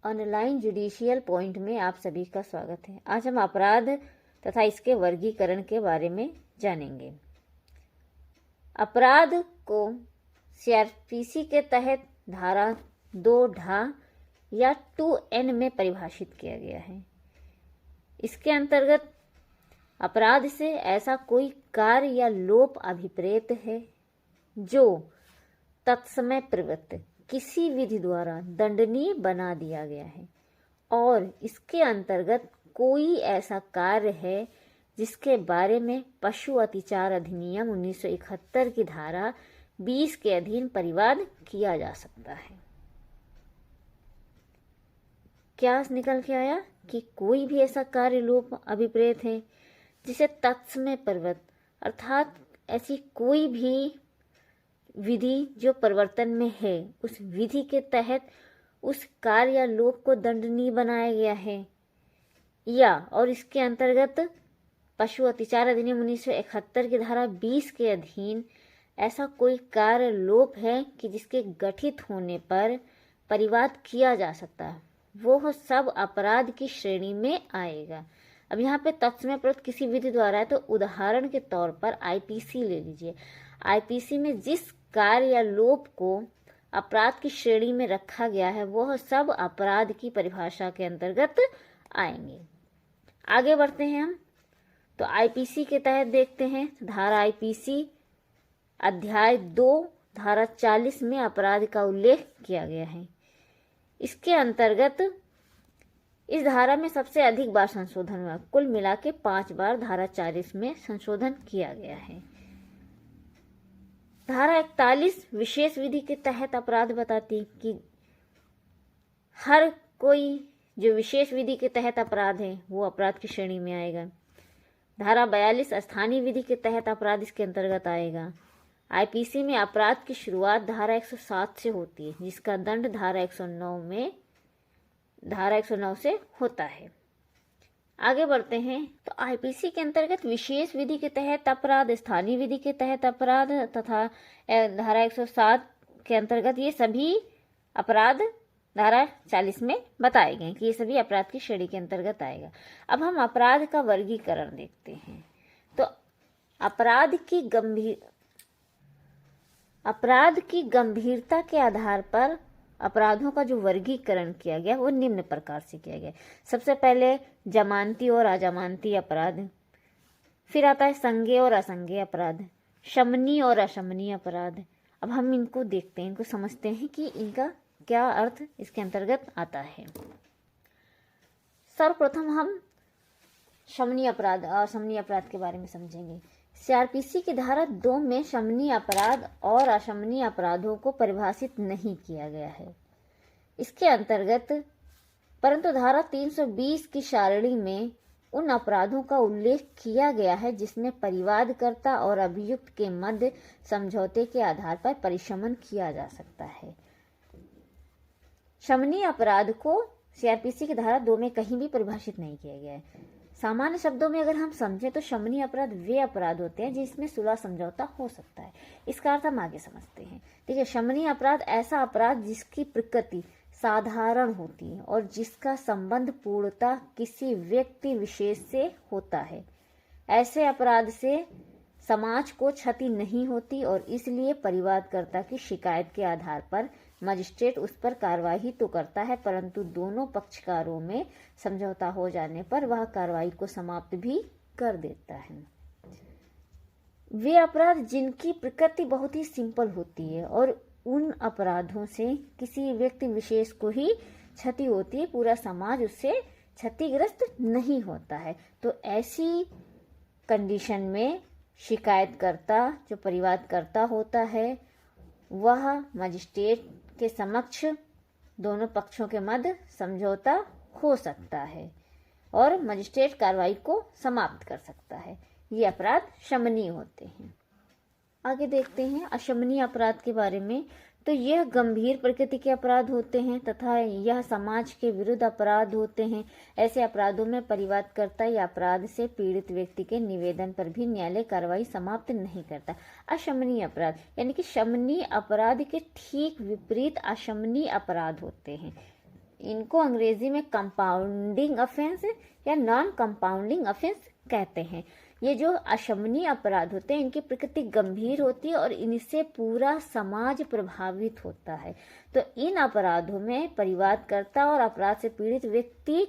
Online judicial point में आप सभी का स्वागत है। आज हम अपराध तथा इसके वर्गीकरण के बारे में जानेंगे। अपराध को सीआरपीसी के तहत धारा 2 या 2N में परिभाषित किया गया है। इसके अंतर्गत अपराध से ऐसा कोई कार्य या लोप अभिप्रेत है जो तत्समय प्रवृत्त किसी विधि द्वारा दंडनीय बना दिया गया है, और इसके अंतर्गत कोई ऐसा कार्य है जिसके बारे में पशु अत्याचार अधिनियम 1971 की धारा 20 के अधीन परिवाद किया जा सकता है। क्या निकल के आया कि कोई भी ऐसा कार्य लोप अभिप्रेत है जिसे तत्समय प्रवृत्त अर्थात ऐसी कोई भी विधि जो परिवर्तन में है, उस विधि के तहत उस कार्य या लोप को दंडनीय बनाया गया है, या और इसके अंतर्गत पशु अत्याचार अधिनियम 1971 की धारा 20 के अधीन ऐसा कोई कार्य लोप है कि जिसके गठित होने पर परिवाद किया जा सकता है, वो सब अपराध की श्रेणी में आएगा। अब यहाँ पे तत्समय प्रवृत्त किसी विधि द्वारा है, तो उदाहरण के तौर पर आईपीसी ले लीजिए। आईपीसी में जिस कार्य या लोप को अपराध की श्रेणी में रखा गया है, वह सब अपराध की परिभाषा के अंतर्गत आएंगे। आगे बढ़ते हैं हम, तो आईपीसी के तहत देखते हैं। धारा आईपीसी अध्याय 2 धारा 40 में अपराध का उल्लेख किया गया है। इसके अंतर्गत इस धारा में सबसे अधिक बार संशोधन हुआ, कुल मिला के 5 बार धारा 40 में संशोधन किया गया है। धारा 41 विशेष विधि के तहत अपराध बताती कि हर कोई जो विशेष विधि के तहत अपराध है वो अपराध की श्रेणी में आएगा। धारा 42 स्थानीय विधि के तहत अपराध इसके अंतर्गत आएगा। आईपीसी में अपराध की शुरुआत धारा 107 से होती है, जिसका दंड धारा 109 से होता है। आगे बढ़ते हैं, तो आईपीसी के अंतर्गत विशेष विधि के तहत अपराध, स्थानीय विधि के तहत अपराध तथा धारा 107 के अंतर्गत ये सभी अपराध धारा 40 में बताए गए कि ये सभी अपराध की श्रेणी के अंतर्गत आएगा। अब हम अपराध का वर्गीकरण देखते हैं। तो अपराध की गंभीरता के आधार पर अपराधों का जो वर्गीकरण किया गया वो निम्न प्रकार से किया गया। सबसे पहले जमानती और अजमानती अपराध, फिर आता है संज्ञेय और असंज्ञेय अपराध, शमनीय और अशमनीय अपराध। अब हम इनको देखते हैं, इनको समझते हैं कि इनका क्या अर्थ इसके अंतर्गत आता है। सर्वप्रथम हम शमनीय अपराध और अशमनीय अपराध के बारे में समझेंगे। सीआरपीसी की धारा 2 में शमनीय अपराध और अशमनीय अपराधों को परिभाषित नहीं किया गया है इसके अंतर्गत, परंतु धारा 320 की सारणी में उन अपराधों का उल्लेख किया गया है जिसमें परिवादकर्ता और अभियुक्त के मध्य समझौते के आधार पर परिशमन किया जा सकता है। शमनीय अपराध को सीआरपीसी की धारा 2 में कहीं भी परिभाषित नहीं किया गया है। सामान्य शब्दों में अगर हम समझें तो शमनीय अपराध वे अपराध होते हैं जिसमें सुलह समझौता हो सकता है। इसका अर्थ हम आगे समझते हैं। देखिए, शमनीय अपराध ऐसा अपराध जिसकी प्रकृति साधारण होती है और जिसका संबंध पूर्णतः किसी व्यक्ति विशेष से होता है। ऐसे अपराध से समाज को क्षति नहीं होती और इसलिए परिवादकर्ता की शिकायत के आधार पर मजिस्ट्रेट उस पर कार्रवाई तो करता है, परंतु दोनों पक्षकारों में समझौता हो जाने पर वह कार्रवाई को समाप्त भी कर देता है। वे अपराध जिनकी प्रकृति बहुत ही सिंपल होती है और उन अपराधों से किसी व्यक्ति विशेष को ही क्षति होती है, पूरा समाज उससे क्षतिग्रस्त नहीं होता है। तो ऐसी कंडीशन में शिकायतकर्ता जो परिवादकर्ता होता है वह मजिस्ट्रेट के समक्ष दोनों पक्षों के मध्य समझौता हो सकता है और मजिस्ट्रेट कार्रवाई को समाप्त कर सकता है। ये अपराध शमनीय होते हैं। आगे देखते हैं अशमनीय अपराध के बारे में। तो यह गंभीर प्रकृति के अपराध होते हैं तथा यह समाज के विरुद्ध अपराध होते हैं। ऐसे अपराधों में परिवादकर्ता या अपराध से पीड़ित व्यक्ति के निवेदन पर भी न्यायालय कार्रवाई समाप्त नहीं करता। अशमनीय अपराध यानी कि शमनीय अपराध के ठीक विपरीत अशमनीय अपराध होते हैं। इनको अंग्रेजी में कंपाउंडिंग ऑफेंस या नॉन कंपाउंडिंग ऑफेंस कहते हैं। ये जो अशमनीय अपराध होते हैं इनकी प्रकृति गंभीर होती है और इनसे पूरा समाज प्रभावित होता है। तो इन अपराधों में परिवादकर्ता और अपराध से पीड़ित व्यक्ति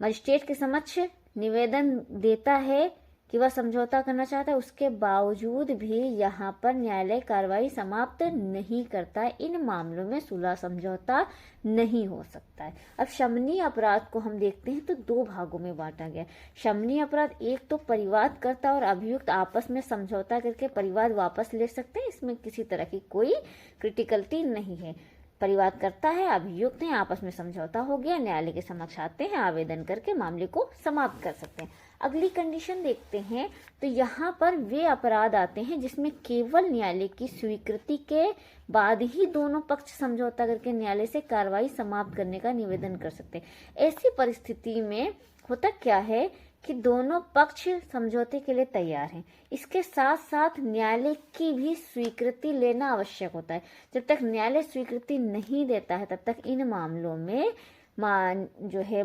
मजिस्ट्रेट के समक्ष निवेदन देता है कि वह समझौता करना चाहता है, उसके बावजूद भी यहाँ पर न्यायालय कार्रवाई समाप्त नहीं करता है। इन मामलों में सुलह समझौता नहीं हो सकता है। अब शमनीय अपराध को हम देखते हैं तो दो भागों में बांटा गया। शमनीय अपराध, एक तो परिवादकर्ता और अभियुक्त आपस में समझौता करके परिवाद वापस ले सकते हैं, इसमें किसी तरह की कोई क्रिटिकलिटी नहीं है। परिवाद करता है, अभियुक्त हैं, आपस में समझौता हो गया, न्यायालय के समक्ष आते हैं, आवेदन करके मामले को समाप्त कर सकते हैं। अगली कंडीशन देखते हैं तो यहाँ पर वे अपराध आते हैं जिसमें केवल न्यायालय की स्वीकृति के बाद ही दोनों पक्ष समझौता करके न्यायालय से कार्रवाई समाप्त करने का निवेदन कर सकते हैं। ऐसी परिस्थिति में होता क्या है कि दोनों पक्ष समझौते के लिए तैयार हैं, इसके साथ साथ न्यायालय की भी स्वीकृति लेना आवश्यक होता है। जब तक न्यायालय स्वीकृति नहीं देता है तब तक इन मामलों में जो है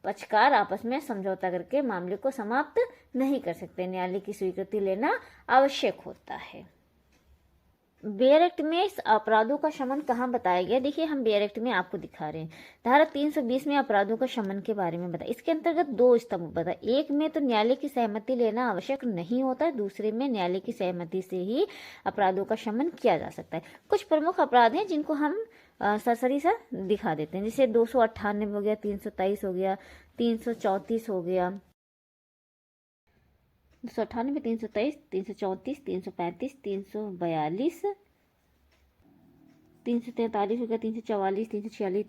पक्षकार आपस में समझौता करके मामले को समाप्त नहीं कर सकते। न्यायालय की स्वीकृति लेना आवश्यक होता है। बेयर एक्ट में इस अपराधों का शमन कहाँ बताया गया, देखिए हम बेयर एक्ट में आपको दिखा रहे हैं। धारा 320 में अपराधों का शमन के बारे में बताया। इसके अंतर्गत दो स्तंभ बताया, एक में तो न्यायालय की सहमति लेना आवश्यक नहीं होता है, दूसरे में न्यायालय की सहमति से ही अपराधों का शमन किया जा सकता है। कुछ प्रमुख अपराध हैं जिनको हम सरसरी सा दिखा देते हैं, जैसे 298 हो गया, 323 हो गया, 334 हो गया, 298, 323, 334, 335, 342, 343 हो गया, 344, 346, 352,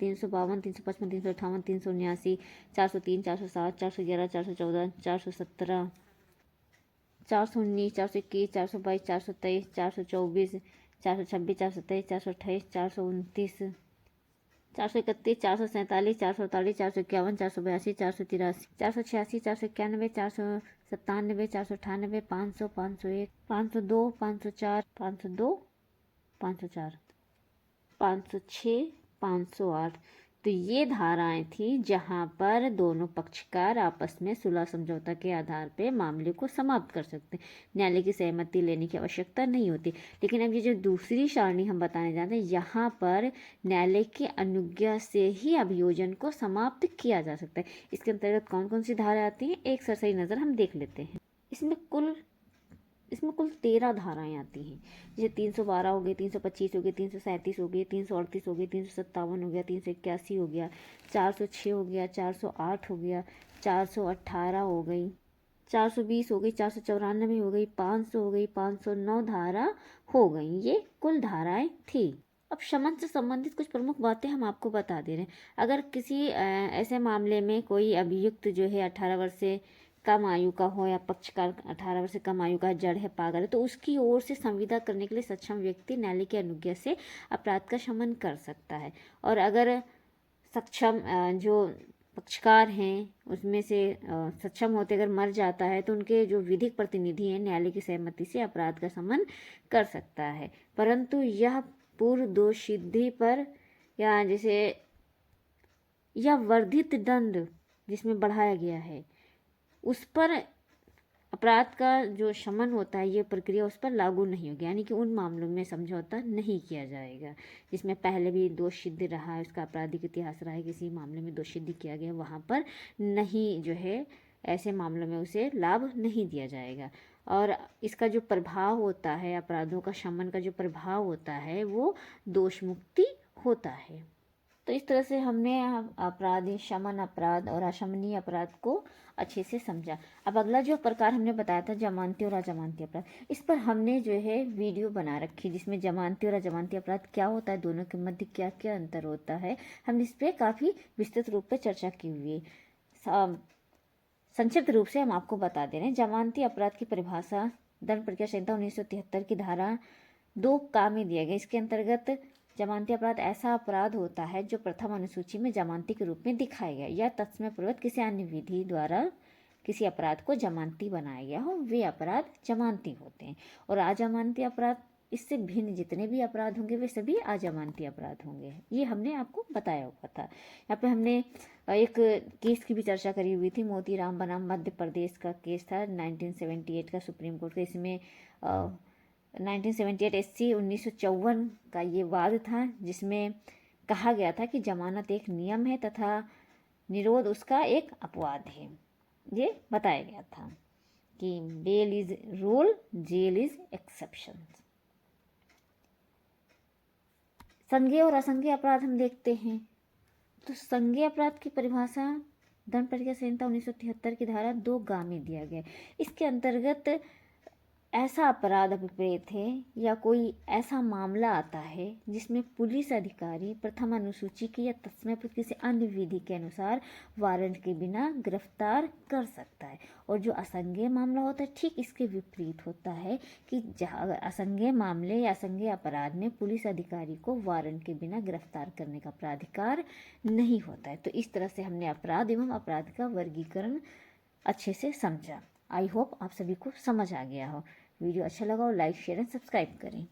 355, 358, 379, 403, 407, 411, 414, 417, 419, 421, 422, 423, 424, 426, 427, 428, 429, 431, 447, 448, 451, 482, 483, 486, 491, 497, 498, 500, 501, 502, 504, 502, 504, 506, 508। तो ये धाराएं थी जहां पर दोनों पक्षकार आपस में सुलह समझौता के आधार पर मामले को समाप्त कर सकते हैं, न्यायालय की सहमति लेने की आवश्यकता नहीं होती। लेकिन अब ये जो दूसरी सारणी हम बताने जाते हैं, यहाँ पर न्यायालय की अनुज्ञा से ही अभियोजन को समाप्त किया जा सकता है। इसके अंतर्गत कौन कौन सी धाराएं आती हैं, एक सरसरी नज़र हम देख लेते हैं। इसमें कुल 13 धाराएं आती हैं, जैसे 312 हो गई, 325 हो गई, 337 हो गई, 338 हो गई, 357 हो गया, 381 हो गया, 406 हो गया, 408 हो गया, 418 हो गई, 420 हो गई, 494 हो गई, 500 हो गई, 509 धारा हो गई। ये कुल धाराएं थी। अब शमन से संबंधित कुछ प्रमुख बातें हम आपको बता दे रहे हैं। अगर किसी ऐसे मामले में कोई अभियुक्त जो है 18 वर्ष से कम आयु का हो या पक्षकार 18 वर्ष से कम आयु का जड़ है, पागल है, तो उसकी ओर से संविदा करने के लिए सक्षम व्यक्ति न्यायालय की अनुज्ञा से अपराध का शमन कर सकता है। और अगर सक्षम जो पक्षकार हैं उसमें से सक्षम होते अगर मर जाता है तो उनके जो विधिक प्रतिनिधि हैं न्यायालय की सहमति से अपराध का शमन कर सकता है, परंतु यह पूर्व दोष सिद्धि पर या जैसे या वर्धित दंड जिसमें बढ़ाया गया है उस पर अपराध का जो शमन होता है, ये प्रक्रिया उस पर लागू नहीं होगी। यानी कि उन मामलों में समझौता नहीं किया जाएगा जिसमें पहले भी दोष सिद्ध रहा है, उसका आपराधिक इतिहास रहा है, किसी मामले में दोष सिद्ध किया गया, वहाँ पर नहीं जो है ऐसे मामलों में उसे लाभ नहीं दिया जाएगा। और इसका जो प्रभाव होता है, अपराधों का शमन का जो प्रभाव होता है वो दोष मुक्ति होता है। तो इस तरह से हमने अपराधी शमन अपराध और अशमनीय अपराध को अच्छे से समझा। अब अगला जो प्रकार हमने बताया था जमानती और अजमानती अपराध, इस पर हमने जो है वीडियो बना रखी जिसमें जमानती और अजमानती अपराध क्या होता है, दोनों के मध्य क्या क्या अंतर होता है, हमने इस पर काफ़ी विस्तृत रूप में चर्चा की हुई है। संक्षिप्त रूप से हम आपको बता दे रहे हैं। जमानती अपराध की परिभाषा दंड प्रक्रिया संहिता 1973 की धारा 2 का में दिया गया। इसके अंतर्गत जमानती अपराध ऐसा अपराध होता है जो प्रथम अनुसूची में जमानती के रूप में दिखाया गया या तत्समय पूर्वक किसी अन्य विधि द्वारा किसी अपराध को जमानती बनाया गया हो, वे अपराध जमानती होते हैं। और अजमानती अपराध इससे भिन्न जितने भी अपराध होंगे वे सभी अजमानती अपराध होंगे। ये हमने आपको बताया हुआ था। यहाँ पे हमने एक केस की भी चर्चा करी हुई थी, मोतीराम बनाम मध्य प्रदेश का केस था 1978 का सुप्रीम कोर्ट का। इसमें 1978 SC 1954 का ये वाद था, जिसमें कहा गया था कि जमानत एक नियम है तथा निरोध उसका एक अपवाद है। ये बताया गया था कि bail is rule, jail is exception. संज्ञेय और असंज्ञेय अपराध हम देखते हैं। तो संज्ञेय अपराध की परिभाषा दंड प्रक्रिया संहिता 1973 की धारा 2 में दिया गया। इसके अंतर्गत ऐसा अपराध अभिप्रेत है या कोई ऐसा मामला आता है जिसमें पुलिस अधिकारी प्रथम अनुसूची की या तत्समय पर किसी अन्य विधि के अनुसार वारंट के बिना गिरफ्तार कर सकता है। और जो असंज्ञेय मामला होता है ठीक इसके विपरीत होता है कि जहाँ असंज्ञेय मामले या असंज्ञेय अपराध में पुलिस अधिकारी को वारंट के बिना गिरफ्तार करने का प्राधिकार नहीं होता है। तो इस तरह से हमने अपराध एवं अपराध का वर्गीकरण अच्छे से समझा। आई होप आप सभी को समझ आ गया हो। वीडियो अच्छा लगा हो लाइक शेयर एंड सब्सक्राइब करें।